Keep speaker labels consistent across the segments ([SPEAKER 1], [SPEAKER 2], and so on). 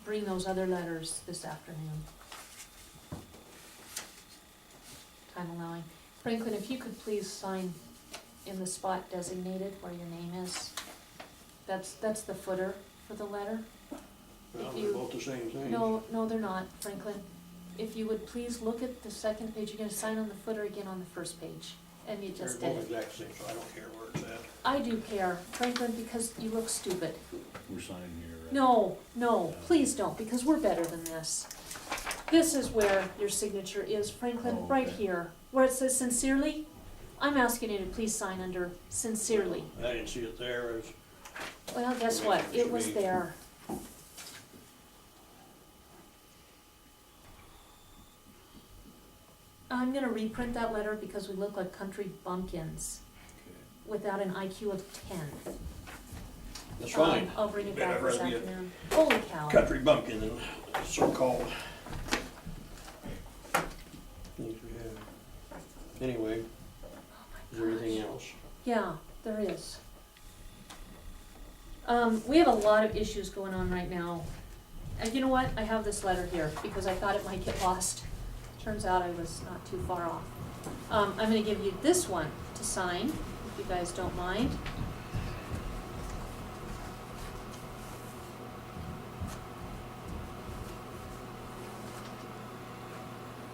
[SPEAKER 1] bring those other letters this afternoon. Time allowing. Franklin, if you could please sign in the spot designated where your name is. That's the footer for the letter.
[SPEAKER 2] Well,
[SPEAKER 1] If
[SPEAKER 2] they're
[SPEAKER 1] you-
[SPEAKER 2] both the same thing.
[SPEAKER 1] No, they're not, Franklin. If you would please look at the second page, you're gonna sign on the footer again on the first page, and you
[SPEAKER 2] They're
[SPEAKER 1] just did
[SPEAKER 2] both
[SPEAKER 1] it.
[SPEAKER 2] exact same, so I don't care where it's at.
[SPEAKER 1] I do care, Franklin, because you look stupid.
[SPEAKER 3] We're signing here, right?
[SPEAKER 1] No, please don't, because we're better than this. This is where your signature is, Franklin,
[SPEAKER 3] Oh,
[SPEAKER 1] right
[SPEAKER 3] okay.
[SPEAKER 1] here, where it says sincerely. I'm asking you to please sign under sincerely.
[SPEAKER 2] I didn't see it there as,
[SPEAKER 1] Well, guess what? It was there. I'm gonna reprint that letter because we look like country bumpkins
[SPEAKER 3] Okay.
[SPEAKER 1] without an IQ of 10.
[SPEAKER 2] that's fine.
[SPEAKER 1] I'll bring it
[SPEAKER 2] Bet
[SPEAKER 1] back
[SPEAKER 2] I'd
[SPEAKER 1] this
[SPEAKER 2] rather be a
[SPEAKER 1] afternoon. Holy cow.
[SPEAKER 2] Country bumpkin than so-called things we have. Anyway, is there anything else?
[SPEAKER 1] Yeah, there is. We have a lot of issues going on right now. And you know what? I have this letter here because I thought it might get lost. Turns out I was not too far off. I'm gonna give you this one to sign, if you guys don't mind.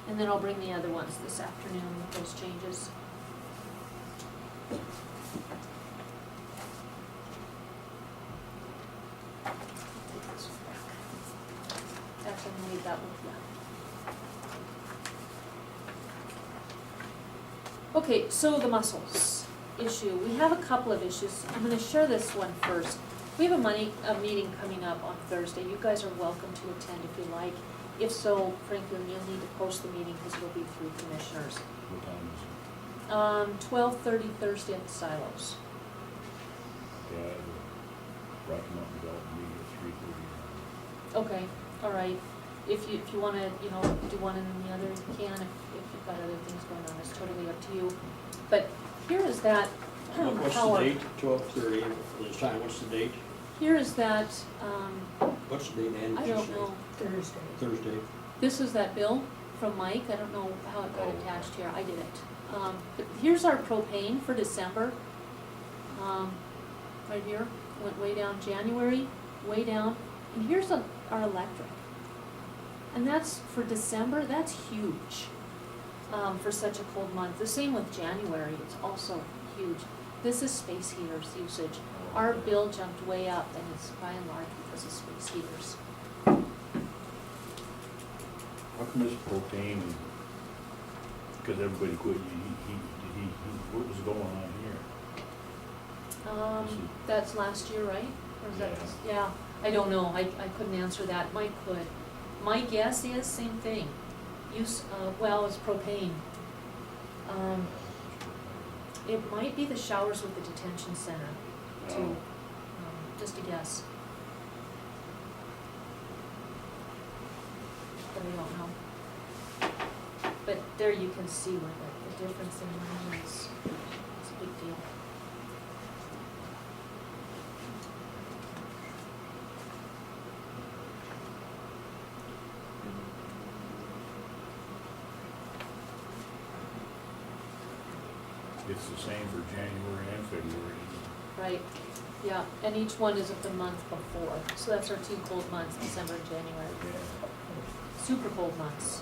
[SPEAKER 1] And then I'll bring the other ones this afternoon with those changes. Actually, I'm gonna leave that with you. Okay, so the mussels issue. We have a couple of issues. I'm gonna share this one first. We have a meeting coming up on Thursday. You guys are welcome to attend if you like. If so, Franklin, you'll need to post the meeting because it'll be through commissioners.
[SPEAKER 3] What time is it?
[SPEAKER 1] 12:30 Thursday at the silos.
[SPEAKER 3] Yeah, the Rocky Mountain Development meeting at 3:30.
[SPEAKER 1] Okay, all right. If you wanna, do one and then the other, you can. If you've got other things going on, it's totally up to you. But here is that
[SPEAKER 2] What's the
[SPEAKER 1] power.
[SPEAKER 2] date? 12:30, this time, what's the date?
[SPEAKER 1] Here is that,
[SPEAKER 2] What's the date, Ann?
[SPEAKER 1] I
[SPEAKER 2] did you
[SPEAKER 1] don't
[SPEAKER 2] say?
[SPEAKER 1] know.
[SPEAKER 2] Thursday.
[SPEAKER 1] This is that bill from Mike. I don't know how it got
[SPEAKER 3] Oh.
[SPEAKER 1] attached here. I did it. But here's our propane for December. Right here, went way down. January, way down. And here's our electric. And that's for December, that's huge, for such a cold month. The same with January, it's also huge. This is space heaters usage. Our bill jumped way up, and it's by and large because of space heaters.
[SPEAKER 3] How come this propane, because everybody quit, what was going on here? This is-
[SPEAKER 1] That's last year, right? Or is that,
[SPEAKER 3] Yeah.
[SPEAKER 1] yeah, I don't know, I couldn't answer that, Mike could. My guess is same thing, use, it's propane. It might be the showers with the detention center, too, just a guess. But I don't know. But there you can see where the difference in money is, it's a big deal.
[SPEAKER 3] It's the same for January and February.
[SPEAKER 1] Right, yeah, and each one is of the month before, so that's our two cold months, December and January,
[SPEAKER 3] Yeah.
[SPEAKER 1] super cold months.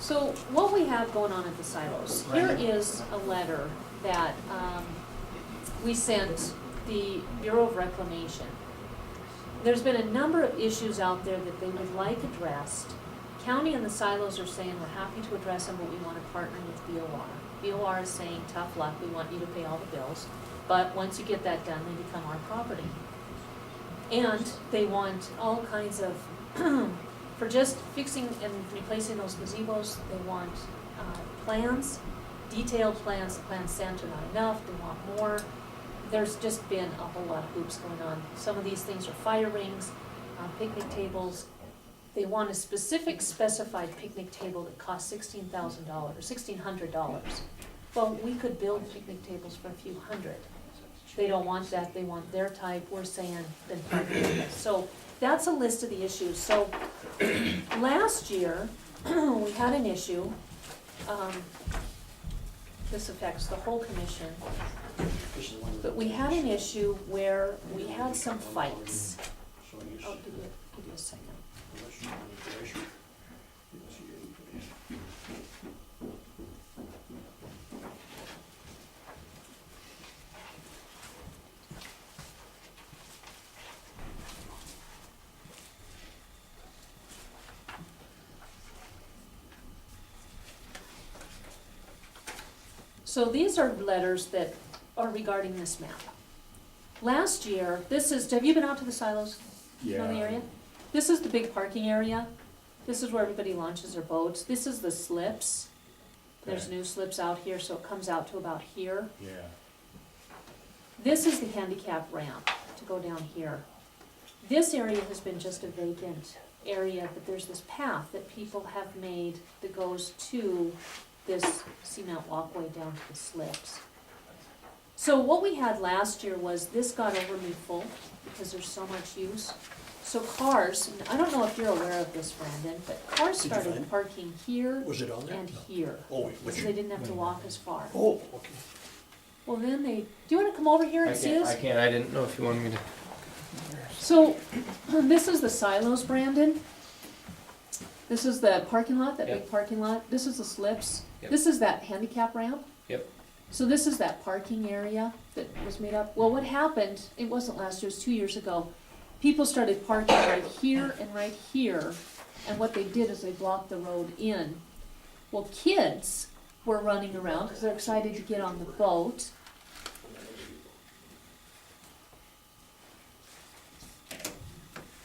[SPEAKER 1] So what we have going on at the silos, here is a letter that we sent the Bureau of Reclamation. There's been a number of issues out there that they would like addressed. County and the silos are saying we're happy to address them, but we want to partner with BOR. BOR is saying tough luck, we want you to pay all the bills, but once you get that done, they become our property. And they want all kinds of, for just fixing and replacing those gazebos, they want plans, detailed plans. The plans sent are not enough, they want more. There's just been a whole lot of hoops going on. Some of these things are fire rings, picnic tables, they want a specific specified picnic table that costs $16,000, $1,600. Well, we could build picnic tables for a few hundred. They don't want that, they want their type, we're saying, then parking tables. So that's a list of the issues. So last year, we had an issue. This affects the whole commission. But we had an issue where we had some fights. I'll give you a second. So these are letters that are regarding this map. Last year, have you been out to the silos? You know the area? This is the big parking area. This is where everybody launches their boats. This is the slips. There's
[SPEAKER 3] Okay.
[SPEAKER 1] new slips out here, so it comes out to about here.
[SPEAKER 3] Yeah,
[SPEAKER 1] This is the handicap ramp to go down here. This area has been just a vacant area, but there's this path that people have made that goes to this cement walkway down to the slips. So what we had last year was this got overly full because there's so much use. So cars, and I don't know if you're aware of this, Brandon, but cars
[SPEAKER 2] Did you find
[SPEAKER 1] started
[SPEAKER 2] it?
[SPEAKER 1] parking here
[SPEAKER 2] Was it on there?
[SPEAKER 1] and here.
[SPEAKER 2] Oh, wait,
[SPEAKER 1] So
[SPEAKER 2] which?
[SPEAKER 1] they didn't have to walk as far.
[SPEAKER 2] Oh, okay.
[SPEAKER 1] Well, then do you wanna come over here and see us?
[SPEAKER 4] I can't, I didn't know if you wanted me to.
[SPEAKER 1] So, this is the silos, Brandon. This is the parking lot, that big
[SPEAKER 4] Yep.
[SPEAKER 1] parking lot. This is the slips.
[SPEAKER 4] Yep.
[SPEAKER 1] This is that handicap ramp.
[SPEAKER 4] Yep.
[SPEAKER 1] So this is that parking area that was made up. Well, what happened, it wasn't last year, it was 2 years ago. People started parking right here and right here, and what they did is they blocked the road in. Well, kids were running around because they're excited to get on the boat.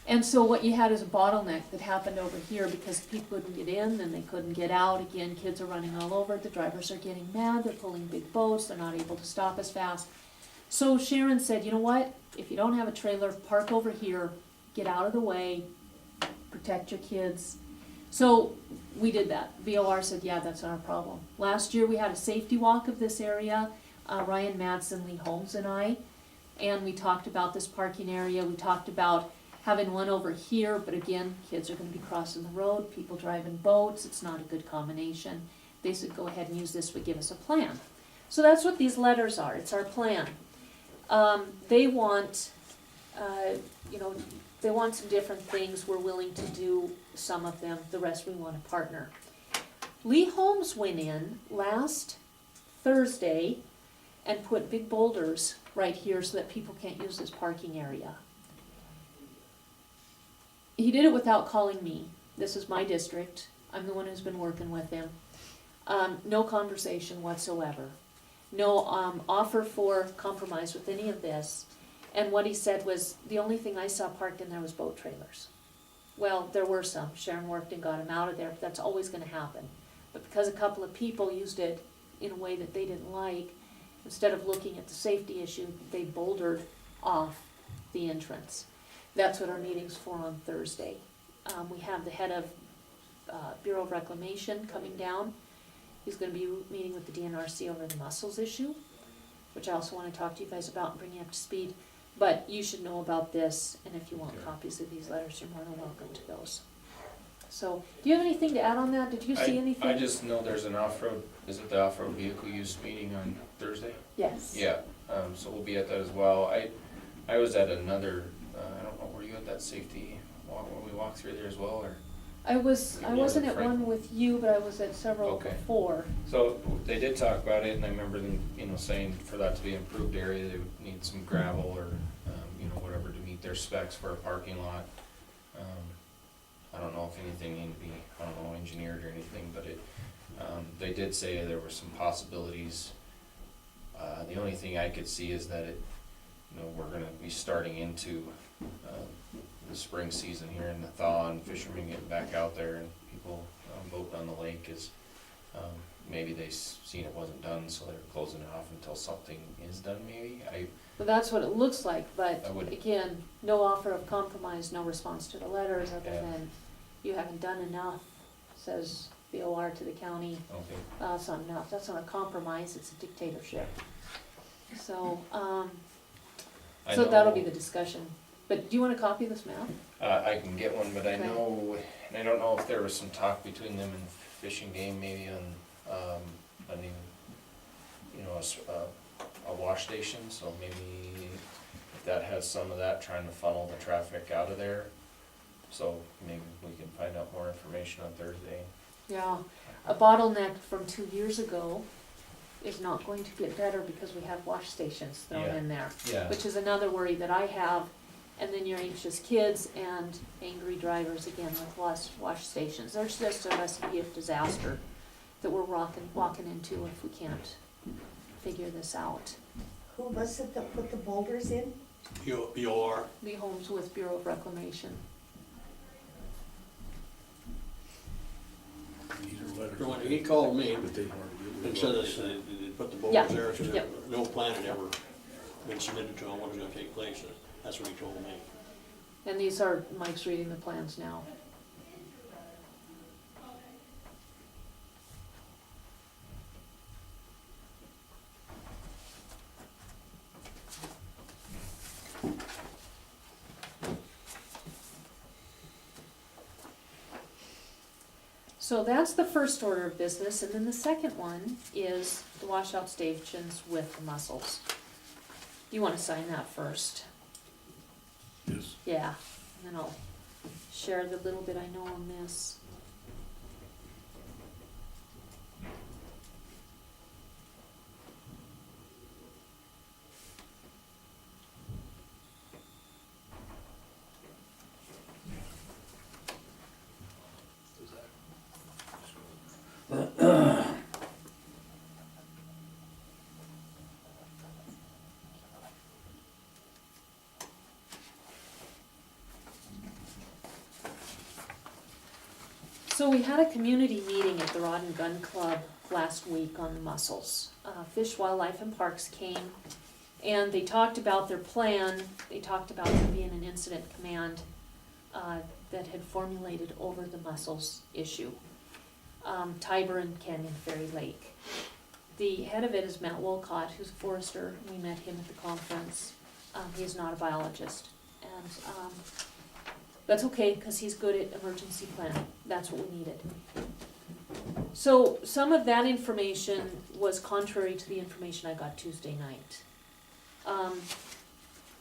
[SPEAKER 1] And so what you had is a bottleneck that happened over here because people couldn't get in and they couldn't get out. Again, kids are running all over, the drivers are getting mad, they're pulling big boats, they're not able to stop as fast. So Sharon said, you know what, if you don't have a trailer, park over here, get out of the way, protect your kids. So we did that. VOR said, yeah, that's not a problem. Last year we had a safety walk of this area, Ryan Madsen, Lee Holmes and I, and we talked about this parking area. We talked about having one over here, but again, kids are gonna be crossing the road, people driving boats, it's not a good combination. They said, go ahead and use this, but give us a plan. So that's what these letters are, it's our plan. They want, they want some different things, we're willing to do some of them, the rest we wanna partner. Lee Holmes went in last Thursday and put big boulders right here so that people can't use this parking area. He did it without calling me. This is my district. I'm the one who's been working with him. No conversation whatsoever. No offer for compromise with any of this. And what he said was, the only thing I saw parked in there was boat trailers. Well, there were some. Sharon worked and got them out of there. That's always gonna happen. But because a couple of people used it in a way that they didn't like, instead of looking at the safety issue, they bouldered off the entrance. That's what our meeting's for on Thursday. We have the head of Bureau of Reclamation coming down. He's gonna be meeting with the DNRC over the mussels issue, which I also wanna talk to you guys about and bring you up to speed. But you should know about this, and if you want
[SPEAKER 3] Okay.
[SPEAKER 1] copies of these letters, you're more than welcome to those. So, do you have anything to add on that? Did you see anything?
[SPEAKER 4] I just know there's an off-road, is it the off-road vehicle use meeting on Thursday?
[SPEAKER 1] Yes.
[SPEAKER 4] Yeah, so we'll be at that as well. I was at another, I don't know, were you at that safety walk, when we walked through there as well, or?
[SPEAKER 1] I wasn't at
[SPEAKER 4] Frank.
[SPEAKER 1] one with you, but I was at several
[SPEAKER 4] Okay.
[SPEAKER 1] before.
[SPEAKER 4] So they did talk about it, and I remember them, saying for that to be an improved area, they would need some gravel or, whatever to meet their specs for a parking lot. I don't know if anything needed to be, engineered or anything, but they did say there were some possibilities. The only thing I could see is that we're gonna be starting into, the spring season here in the thaw, and fishermen getting back out there, and people boating on the lake is, maybe they seen it wasn't done, so they're closing it off until something is done, maybe.
[SPEAKER 1] But that's what it looks like, but
[SPEAKER 4] I would-
[SPEAKER 1] again, no offer of compromise, no response to the letters other
[SPEAKER 4] Yeah.
[SPEAKER 1] than, you haven't done enough, says BOR to the county.
[SPEAKER 4] Okay.
[SPEAKER 1] That's not enough, that's not a compromise, it's a dictatorship. So,
[SPEAKER 4] I
[SPEAKER 1] so that'll be
[SPEAKER 4] know-
[SPEAKER 1] the discussion. But do you want a copy of this map?
[SPEAKER 4] I can get one, but I
[SPEAKER 1] Okay.
[SPEAKER 4] know, and I don't know if there was some talk between them and Fish and Game maybe on, a new, you know, a wash station, so maybe if that has some of that, trying to funnel the traffic out of there. So maybe we can find out more information on Thursday.
[SPEAKER 1] Yeah, a bottleneck from 2 years ago is not going to get better because we have wash stations thrown
[SPEAKER 4] Yeah.
[SPEAKER 1] in there,
[SPEAKER 4] Yeah.
[SPEAKER 1] which is another worry that I have. And then your anxious kids and angry drivers again with wash stations. There's just a recipe of disaster that we're walking into if we can't figure this out.
[SPEAKER 5] Who was it that put the boulders in?
[SPEAKER 2] BOR.
[SPEAKER 1] The homes with Bureau of Reclamation.
[SPEAKER 3] These are letters.
[SPEAKER 2] When he called me
[SPEAKER 3] But they hardly get
[SPEAKER 2] and said that they put the
[SPEAKER 1] Yeah,
[SPEAKER 2] boulders there, so
[SPEAKER 1] yep.
[SPEAKER 2] no plan had ever been submitted to him, what was gonna take place, and that's what he told me.
[SPEAKER 1] And these are, Mike's reading the plans now. So that's the first order of business, and then the second one is the washout stations with the mussels. You wanna sign that first?
[SPEAKER 3] Yes.
[SPEAKER 1] Yeah, and then I'll share the little bit I know on this. So we had a community meeting at the Rod and Gun Club last week on the mussels. Fish, Wildlife and Parks came and they talked about their plan. They talked about there being an incident command that had formulated over the mussels issue. Tiber and Canyon Ferry Lake. The head of it is Matt Wolcott, who's a forester. We met him at the conference. He is not a biologist. And that's okay, because he's good at emergency planning. That's what we needed. So some of that information was contrary to the information I got Tuesday night,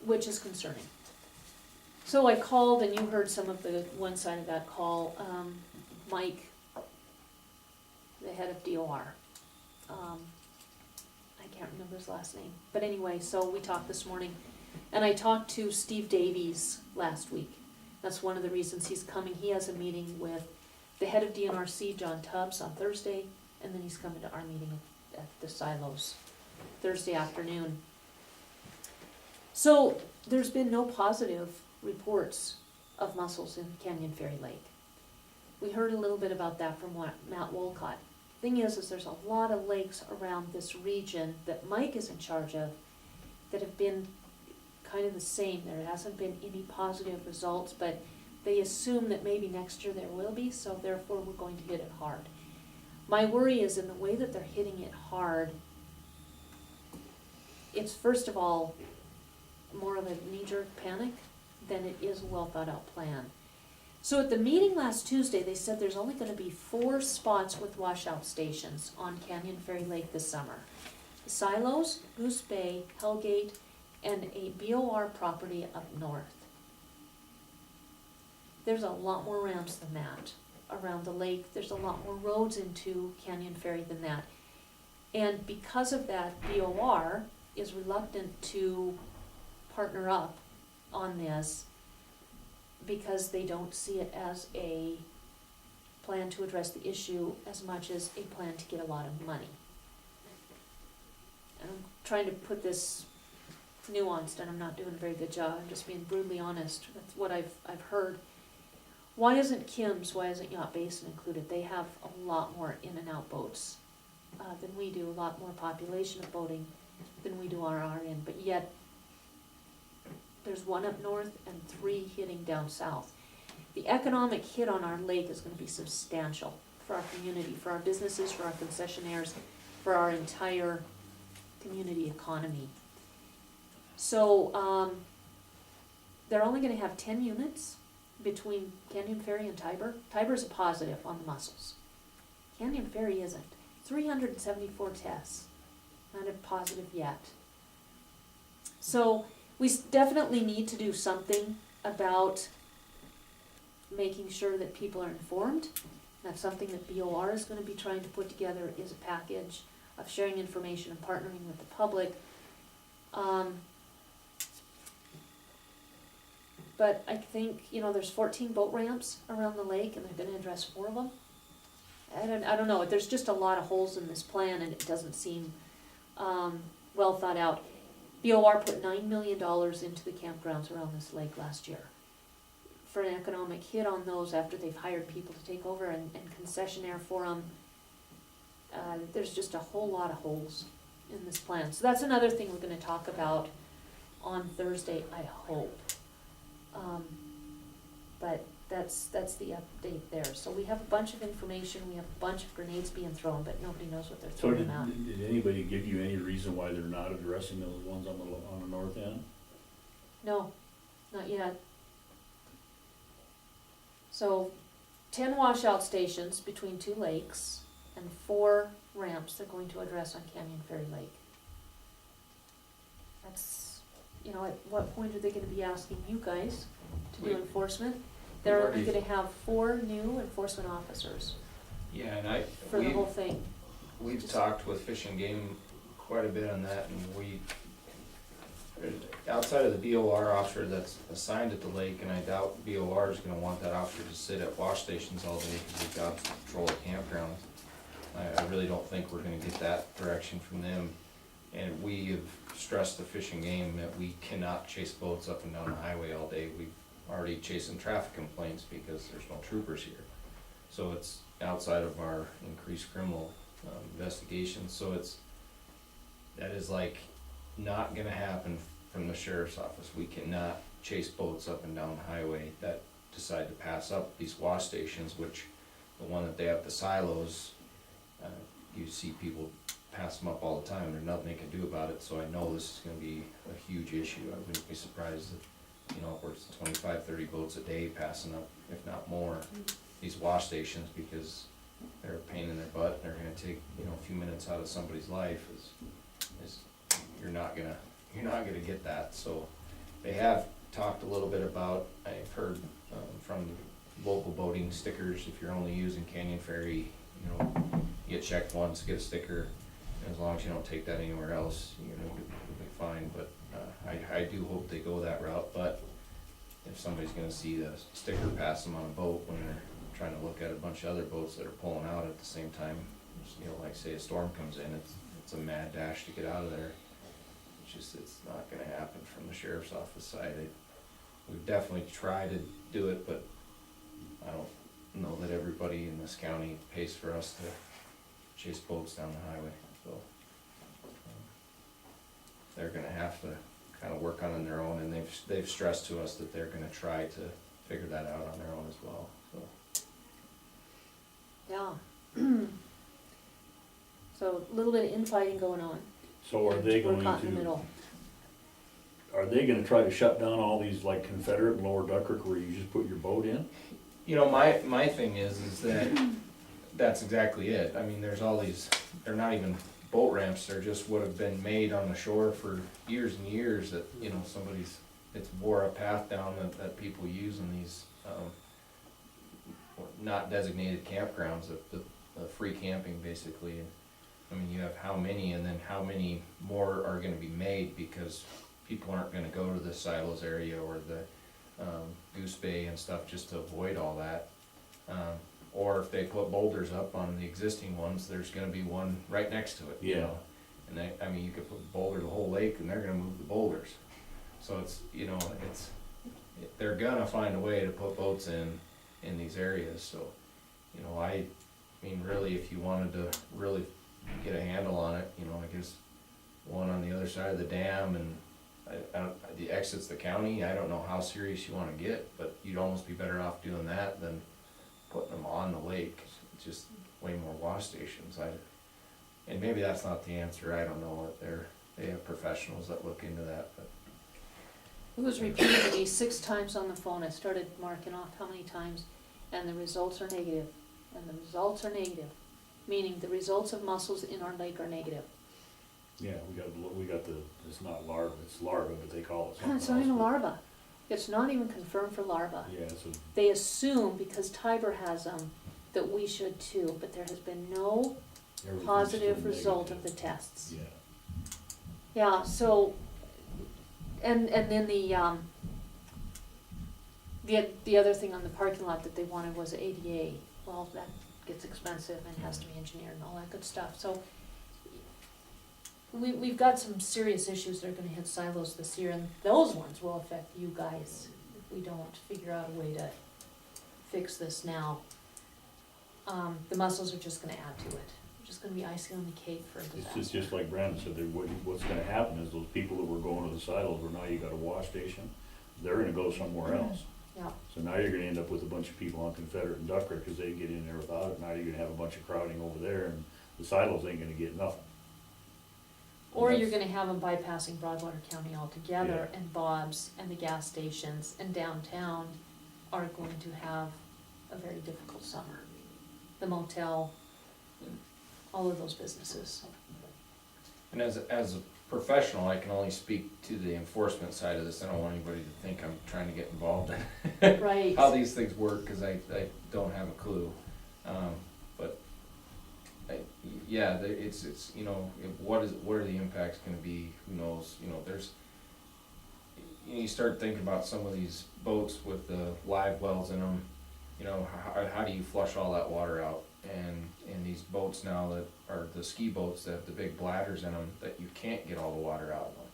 [SPEAKER 1] which is concerning. So I called, and you heard some of the one side of that call. Mike, the head of DOR. I can't remember his last name. But anyway, so we talked this morning. And I talked to Steve Davies last week. That's one of the reasons he's coming. He has a meeting with the head of DNRC, John Tubbs, on Thursday, and then he's coming to our meeting at the silos Thursday afternoon. So there's been no positive reports of mussels in Canyon Ferry Lake. We heard a little bit about that from Matt Wolcott. Thing is there's a lot of lakes around this region that Mike is in charge of that have been kind of the same. There hasn't been any positive results, but they assume that maybe next year there will be, so therefore we're going to hit it hard. My worry is in the way that they're hitting it hard, it's first of all more of a knee-jerk panic than it is a well-thought-out plan. So at the meeting last Tuesday, they said there's only going to be 4 spots with washout stations on Canyon Ferry Lake this summer. The Silos, Goose Bay, Hellgate, and a BOR property up north. There's a lot more ramps than that around the lake. There's a lot more roads into Canyon Ferry than that. And because of that, BOR is reluctant to partner up on this because they don't see it as a plan to address the issue as much as a plan to get a lot of money. And I'm trying to put this nuanced, and I'm not doing a very good job. I'm just being brutally honest. That's what I've heard. Why isn't Yacht Basin included? They have a lot more in and out boats than we do, a lot more population of boating than we do on our end, but yet there's 1 up north and 3 hitting down south. the economic hit on our lake is gonna be substantial for our community, for our businesses, for our concessionaires, for our entire community economy. So, they're only gonna have 10 units between Canyon Ferry and Tiber. Tiber's a positive on the mussels. Canyon Ferry isn't. 374 tests, not a positive yet. So we definitely need to do something about making sure that people are informed. That's something that BOR is gonna be trying to put together, is a package of sharing information and partnering with the public. But I think, there's 14 boat ramps around the lake, and they're gonna address 4 of them. I don't know, there's just a lot of holes in this plan, and it doesn't seem, well thought out. BOR put $9 million into the campgrounds around this lake last year for an economic hit on those after they've hired people to take over and concessionaire for them. There's just a whole lot of holes in this plan. So that's another thing we're gonna talk about on Thursday, I hope. But that's the update there. So we have a bunch of information, we have a bunch of grenades being thrown, but nobody knows what they're
[SPEAKER 3] So
[SPEAKER 1] throwing out.
[SPEAKER 3] did anybody give you any reason why they're not addressing those ones on the north end?
[SPEAKER 1] No, not yet. So 10 washout stations between 2 lakes and 4 ramps they're going to address on Canyon Ferry Lake. That's, at what point are they gonna be asking you guys to do
[SPEAKER 4] We-
[SPEAKER 1] enforcement? They're only
[SPEAKER 4] already-
[SPEAKER 1] gonna have 4 new enforcement officers
[SPEAKER 4] Yeah, and
[SPEAKER 1] for the whole thing.
[SPEAKER 4] we've talked with Fish and Game quite a bit on that, and outside of the BOR officer that's assigned at the lake, and I doubt BOR is gonna want that officer to sit at wash stations all day, because they've got control of campgrounds. I really don't think we're gonna get that direction from them, and we have stressed the Fish and Game that we cannot chase boats up and down the highway all day. We've already chasing traffic complaints because there's no troopers here. So it's outside of our increased criminal investigations, so that is like not gonna happen from the sheriff's office. We cannot chase boats up and down the highway that decide to pass up these wash stations, which the one that they have the silos, you see people pass them up all the time, there's nothing they can do about it, so I know this is gonna be a huge issue. I wouldn't be surprised if, upwards of 25, 30 boats a day passing up, if not more, these wash stations, because they're a pain in their butt, and they're gonna take, a few minutes out of somebody's life, is you're not gonna get that. So they have talked a little bit about, I've heard from local boating stickers, if you're only using Canyon Ferry, you get checked once, get a sticker, and as long as you don't take that anywhere else, you'll be fine. But I do hope they go that route, but if somebody's gonna see the sticker pass them on a boat when they're trying to look at a bunch of other boats that are pulling out at the same time, like say a storm comes in, it's a mad dash to get out of there. It's not gonna happen from the sheriff's office side. We've definitely tried to do it, but I don't know that everybody in this county pays for us to chase boats down the highway, so. They're gonna have to kinda work on it on their own, and they've stressed to us that they're gonna try to figure that out on their own as well, so.
[SPEAKER 1] Yeah. So a little bit of infighting going on.
[SPEAKER 3] So are they
[SPEAKER 1] We're
[SPEAKER 3] going
[SPEAKER 1] caught in the
[SPEAKER 3] to,
[SPEAKER 1] middle.
[SPEAKER 3] are they gonna try to shut down all these like Confederate and Lower Duck Creek where you just put your boat in?
[SPEAKER 4] My thing is that that's exactly it. I mean, there's all these, they're not even boat ramps, they're just what have been made on the shore for years and years that, it's wore a path down that people use in these, not designated campgrounds, the free camping basically. And I mean, you have how many, and then how many more are gonna be made, because people aren't gonna go to the Silos area or the Goose Bay and stuff just to avoid all that. Or if they put boulders up on the existing ones, there's gonna be one right next to it,
[SPEAKER 3] Yeah.
[SPEAKER 4] And you could put boulder the whole lake, and they're gonna move the boulders. So it's, they're gonna find a way to put boats in these areas, so, I mean, really, if you wanted to really get a handle on it, I guess one on the other side of the dam and the exits the county, I don't know how serious you wanna get, but you'd almost be better off doing that than putting them on the lake. It's just way more wash stations, and maybe that's not the answer, I don't know, they have professionals that look into that, but.
[SPEAKER 1] It was repeated to me 6 times on the phone. I started marking off how many times, and the results are negative. And the results are negative, meaning the results of mussels in our lake are negative.
[SPEAKER 3] Yeah, we got the, it's not larva, it's larva, but they call it something
[SPEAKER 1] It's not even
[SPEAKER 3] else,
[SPEAKER 1] larva. It's not even confirmed for larva.
[SPEAKER 3] but Yeah, so,
[SPEAKER 1] They assume, because Tiber has them, that we should too, but there has been no
[SPEAKER 3] everything's
[SPEAKER 1] positive
[SPEAKER 3] still
[SPEAKER 1] result of the
[SPEAKER 3] negative.
[SPEAKER 1] tests.
[SPEAKER 3] Yeah,
[SPEAKER 1] Yeah, so, and then the other thing on the parking lot that they wanted was ADA. Well, that gets expensive and has to be engineered and all that good stuff, so we've got some serious issues that are gonna hit silos this year, and those ones will affect you guys if we don't figure out a way to fix this now. The mussels are just gonna add to it, just gonna be icing on the cake for a disaster.
[SPEAKER 3] it's just like Brandon said, what's gonna happen is those people that were going to the silos where now you got a wash station, they're gonna go somewhere else.
[SPEAKER 1] Yeah,
[SPEAKER 3] So now you're gonna end up with a bunch of people on Confederate and Ducker, cause they get in there without it, now you're gonna have a bunch of crowding over there, and the silos ain't gonna get nothing.
[SPEAKER 1] or
[SPEAKER 3] And
[SPEAKER 1] you're
[SPEAKER 3] that's-
[SPEAKER 1] gonna have them bypassing Broadwater County altogether, and Bob's and the gas stations and downtown are going to have a very difficult summer. The motel, all of those businesses.
[SPEAKER 4] And as a professional, I can only speak to the enforcement side of this, I don't want anybody to think I'm trying to get involved in
[SPEAKER 1] Right.
[SPEAKER 4] how these things work, cause I don't have a clue. But, yeah, it's, you know, what are the impacts gonna be, who knows, you know, you start thinking about some of these boats with the live wells in them, you know, how do you flush all that water out? And these boats now that are the ski boats that have the big bladders in them, that you can't get all the water out of them.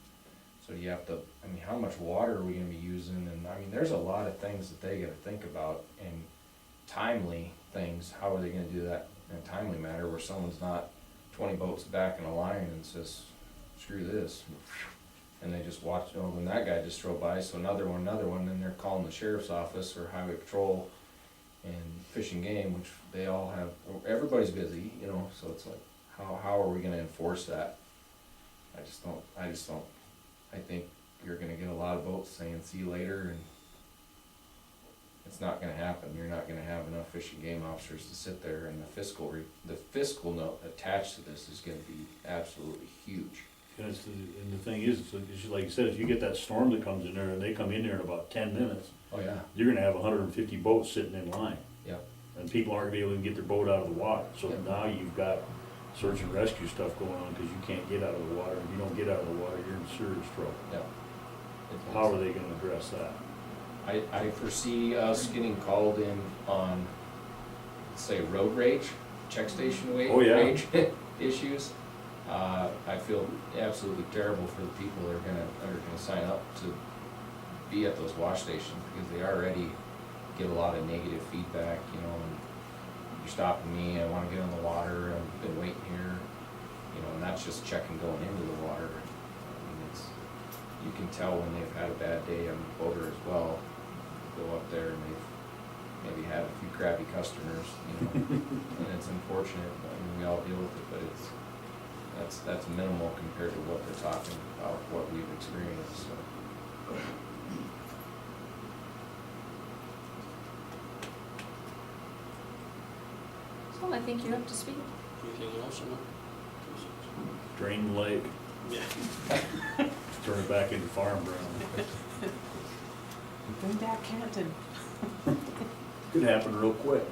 [SPEAKER 4] So you have to, I mean, how much water are we gonna be using? And I mean, there's a lot of things that they gotta think about, and timely things, how are they gonna do that in a timely manner where someone's not 20 boats back in a line and says, screw this. And they just watch, oh, when that guy just drove by, so another one, then they're calling the sheriff's office or highway patrol and Fish and Game, which they all have, everybody's busy, you know, so it's like, how are we gonna enforce that? I just don't, I think you're gonna get a lot of boats saying, see you later, and it's not gonna happen. You're not gonna have enough Fish and Game officers to sit there, and the fiscal note attached to this is gonna be absolutely huge.
[SPEAKER 3] And the thing is, it's like you said, if you get that storm that comes in there and they come in there in about 10 minutes,
[SPEAKER 4] Oh, yeah.
[SPEAKER 3] you're gonna have 150 boats sitting in line.
[SPEAKER 4] Yeah.
[SPEAKER 3] And people aren't gonna be able to get their boat out of the water, so
[SPEAKER 4] Yeah.
[SPEAKER 3] now you've got search and rescue stuff going on, cause you can't get out of the water. If you don't get out of the water, you're in serious trouble.
[SPEAKER 4] Yeah.
[SPEAKER 3] How are they gonna address that?
[SPEAKER 4] I foresee us getting called in on, say, road rage, check station
[SPEAKER 3] Oh, yeah.
[SPEAKER 4] rage issues. I feel absolutely terrible for the people that are gonna sign up to be at those wash stations, because they already get a lot of negative feedback, you know, and you're stopping me, I wanna get on the water, I've been waiting here, you know, and that's just checking going into the water. I mean, you can tell when they've had a bad day on the boater as well. Go up there and they've maybe had a few crappy customers, you know, and it's unfortunate, I mean, we all deal with it, but that's minimal compared to what they're talking about, what we've experienced, so.
[SPEAKER 1] So I think you're up to speed.
[SPEAKER 2] Anything else?
[SPEAKER 3] Drain the lake,
[SPEAKER 2] Yeah.
[SPEAKER 3] turn it back into farm ground.
[SPEAKER 6] Bring back Canton.
[SPEAKER 3] Could happen real quick.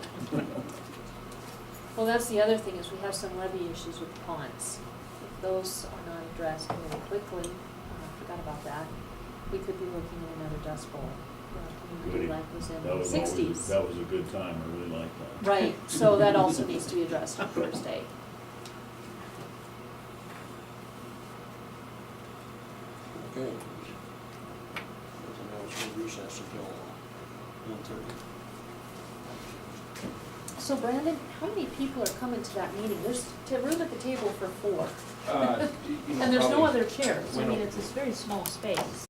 [SPEAKER 1] Well, that's the other thing, is we have some levee issues with the ponds. If those are not addressed very quickly, I forgot about that, we could be looking at another dust bowl.
[SPEAKER 3] Goody.
[SPEAKER 1] Like was in
[SPEAKER 3] That
[SPEAKER 1] the
[SPEAKER 3] was always,
[SPEAKER 1] sixties.
[SPEAKER 3] that was a good time, I really liked that.
[SPEAKER 1] Right, so that also needs to be addressed on Thursday.
[SPEAKER 2] Okay. Nothing else, we'll recess until 1:30.
[SPEAKER 1] So Brandon, how many people are coming to that meeting? There's room at the table for 4.
[SPEAKER 4] You know,
[SPEAKER 1] And there's no
[SPEAKER 4] probably-
[SPEAKER 1] other chairs. I
[SPEAKER 4] we
[SPEAKER 1] mean,
[SPEAKER 4] don't-
[SPEAKER 1] it's this very small space.